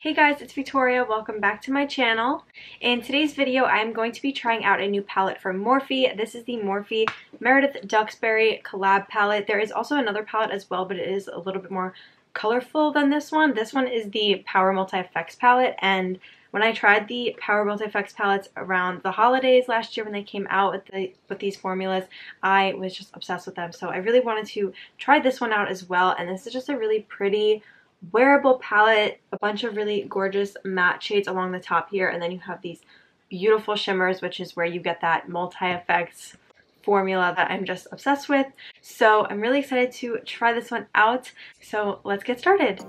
Hey guys, it's Victoria. Welcome back to my channel. In today's video, I'm going to be trying out a new palette from Morphe. This is the Morphe Meredith Duxbury collab palette. There is also another palette as well, but it is a little bit more colorful than this one. This one is the Power Multi Effects palette, and when I tried the Power Multi Effects palettes around the holidays last year when they came out with these formulas, I was just obsessed with them. So I really wanted to try this one out as well, and this is just a really pretty wearable palette, a bunch of really gorgeous matte shades along the top here, and then you have these beautiful shimmers, which is where you get that multi-effects formula that I'm just obsessed with. So I'm really excited to try this one out. So let's get started.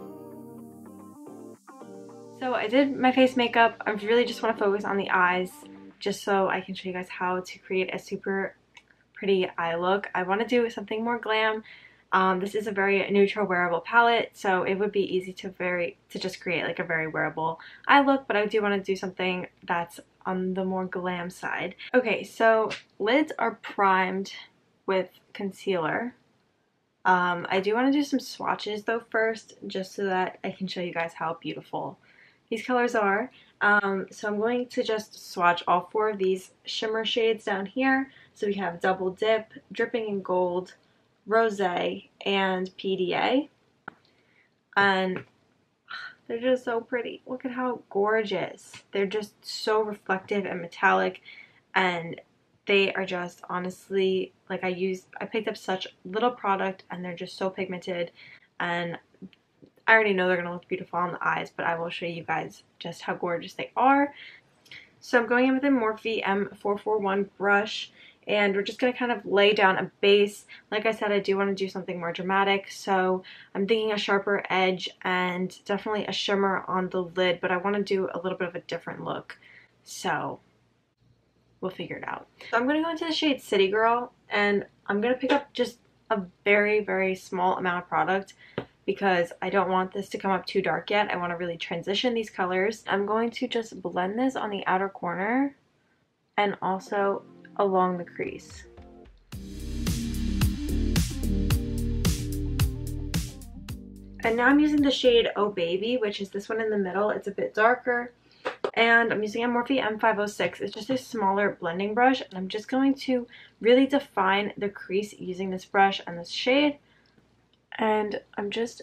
So I did my face makeup. I really just want to focus on the eyes just so I can show you guys how to create a super pretty eye look. I want to do something more glam. This is a very neutral wearable palette, so it would be easy to just create like a very wearable eye look, but I do want to do something that's on the more glam side. Okay, so lids are primed with concealer. I do want to do some swatches though first, just so that I can show you guys how beautiful these colors are. So I'm going to just swatch all four of these shimmer shades down here. So we have Double Dip, Dripping in Gold, Rosé, and PDA, and they're just so pretty. Look at how gorgeous. They're just so reflective and metallic, and they are just honestly, like, I picked up such little product and they're just so pigmented, and I already know they're gonna look beautiful on the eyes, but I will show you guys just how gorgeous they are. So I'm going in with a Morphe M441 brush, and we're just going to kind of lay down a base. Like I said, I do want to do something more dramatic, so I'm thinking a sharper edge and definitely a shimmer on the lid, but I want to do a little bit of a different look, so we'll figure it out. So I'm going to go into the shade City Girl, and I'm going to pick up just a very, very small amount of product because I don't want this to come up too dark yet. I want to really transition these colors. I'm going to just blend this on the outer corner and also along the crease. And now I'm using the shade Oh Baby, which is this one in the middle. It's a bit darker, and I'm using a Morphe M506. It's just a smaller blending brush, and I'm just going to really define the crease using this brush and this shade. And I'm just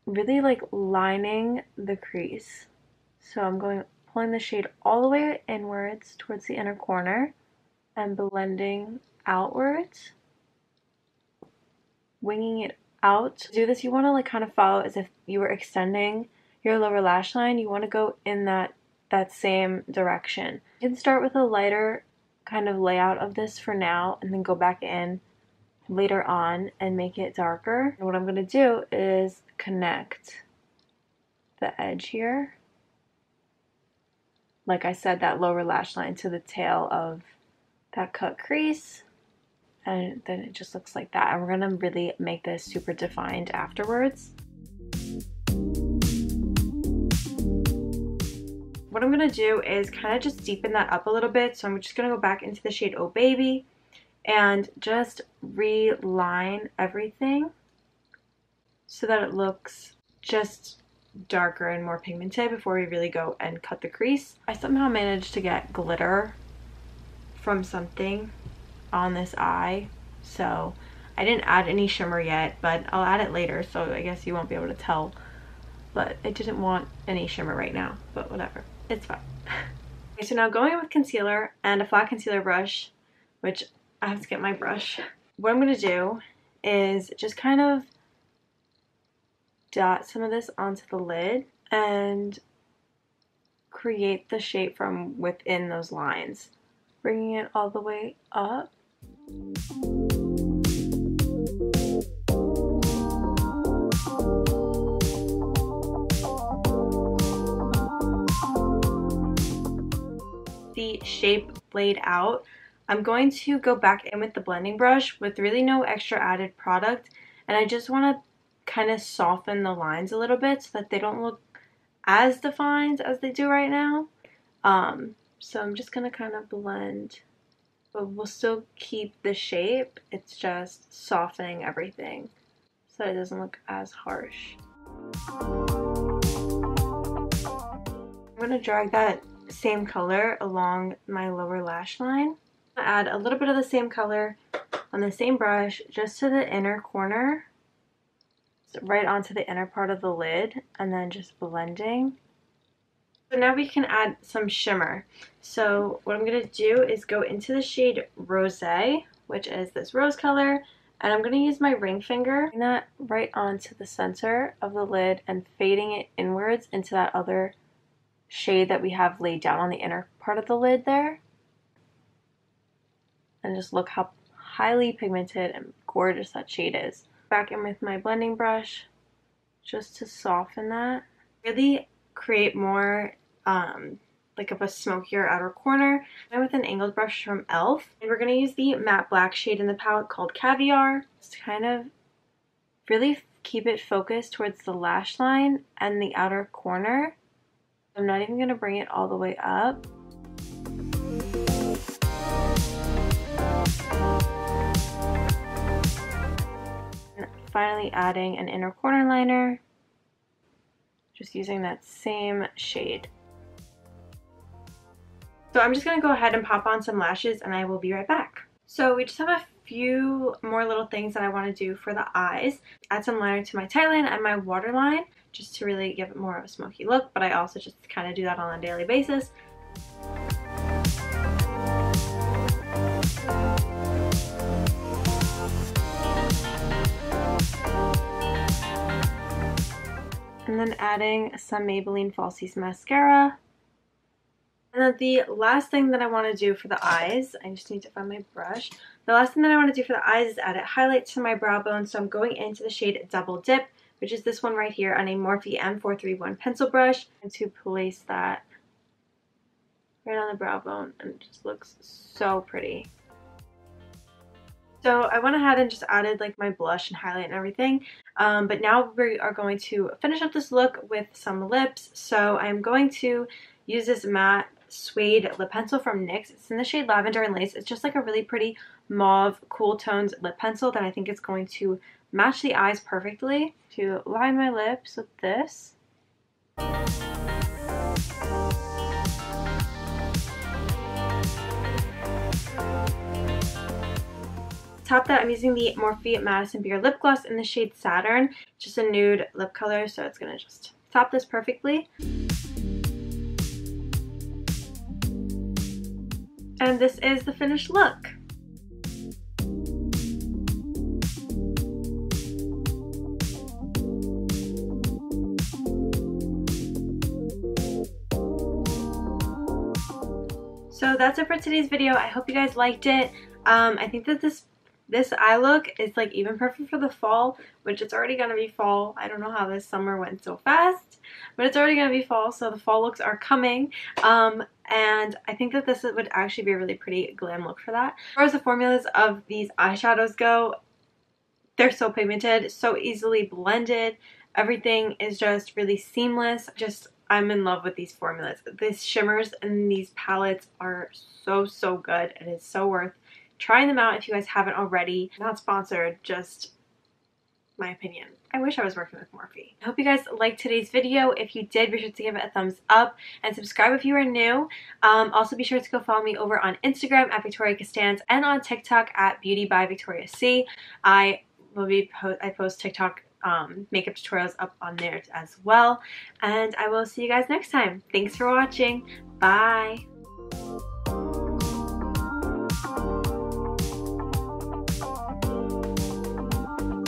really like lining the crease. So I'm pulling the shade all the way inwards towards the inner corner and blending outwards, winging it out. To do this, you want to like kind of follow as if you were extending your lower lash line. You want to go in that same direction. You can start with a lighter kind of layout of this for now, and then go back in later on and make it darker. And what I'm going to do is connect the edge here, like I said, that lower lash line to the tail of that cut crease, and then it just looks like that. And we're gonna really make this super defined afterwards. What I'm gonna do is kind of just deepen that up a little bit. So I'm just gonna go back into the shade Oh Baby and just reline everything so that it looks just darker and more pigmented before we really go and cut the crease. I somehow managed to get glitter from something on this eye, so I didn't add any shimmer yet, but I'll add it later, so I guess you won't be able to tell, but I didn't want any shimmer right now, but whatever, it's fine. Okay, so now going in with concealer and a flat concealer brush, which I have to get my brush. What I'm going to do is just kind of dot some of this onto the lid and create the shape from within those lines, bringing it all the way up. The shape laid out, I'm going to go back in with the blending brush with really no extra added product, and I just want to kind of soften the lines a little bit so that they don't look as defined as they do right now. So I'm just going to kind of blend, but we'll still keep the shape. It's just softening everything so it doesn't look as harsh. I'm going to drag that same color along my lower lash line. Add a little bit of the same color on the same brush just to the inner corner, right onto the inner part of the lid, and then just blending. So now we can add some shimmer. So what I'm going to do is go into the shade Rosé, which is this rose color, and I'm going to use my ring finger, bring that right onto the center of the lid and fading it inwards into that other shade that we have laid down on the inner part of the lid there. And just look how highly pigmented and gorgeous that shade is. Back in with my blending brush just to soften that. Really create more like of a smokier outer corner. And with an angled brush from e.l.f. And we're going to use the matte black shade in the palette called Caviar. Just to kind of really keep it focused towards the lash line and the outer corner. I'm not even going to bring it all the way up. Finally adding an inner corner liner, just using that same shade. So I'm just going to go ahead and pop on some lashes and I will be right back. So we just have a few more little things that I want to do for the eyes. Add some liner to my tightline and my waterline just to really give it more of a smoky look, but I also just kind of do that on a daily basis. And then adding some Maybelline Falsies mascara. And then the last thing that I want to do for the eyes, I just need to find my brush. The last thing that I want to do for the eyes is add a highlight to my brow bone. So I'm going into the shade Double Dip, which is this one right here on a Morphe M431 pencil brush. And to place that right on the brow bone, and it just looks so pretty. So I went ahead and just added like my blush and highlight and everything. But now we are going to finish up this look with some lips. So I'm going to use this matte suede lip pencil from NYX. It's in the shade Lavender and Lace. It's just like a really pretty mauve, cool toned lip pencil that I think is going to match the eyes perfectly. To line my lips with this. Top that, I'm using the Morphe Madison Beer Lip Gloss in the shade Saturn. Just a nude lip color, so it's going to just top this perfectly. And this is the finished look. So that's it for today's video. I hope you guys liked it. I think that this eye look is like even perfect for the fall, which it's already gonna be fall. I don't know how this summer went so fast, but it's already gonna be fall, so the fall looks are coming. And I think that this would actually be a really pretty glam look for that. As far as the formulas of these eyeshadows go, they're so pigmented, so easily blended. Everything is just really seamless. I'm in love with these formulas. These shimmers and these palettes are so good. It is so worth trying them out if you guys haven't already. Not sponsored, just my opinion. I wish I was working with Morphe. I hope you guys liked today's video. If you did, be sure to give it a thumbs up and subscribe if you are new. Also be sure to go follow me over on Instagram at Victoria Costanz and on TikTok at Beauty by Victoria C. I post TikTok makeup tutorials up on there as well. And I will see you guys next time. Thanks for watching. Bye.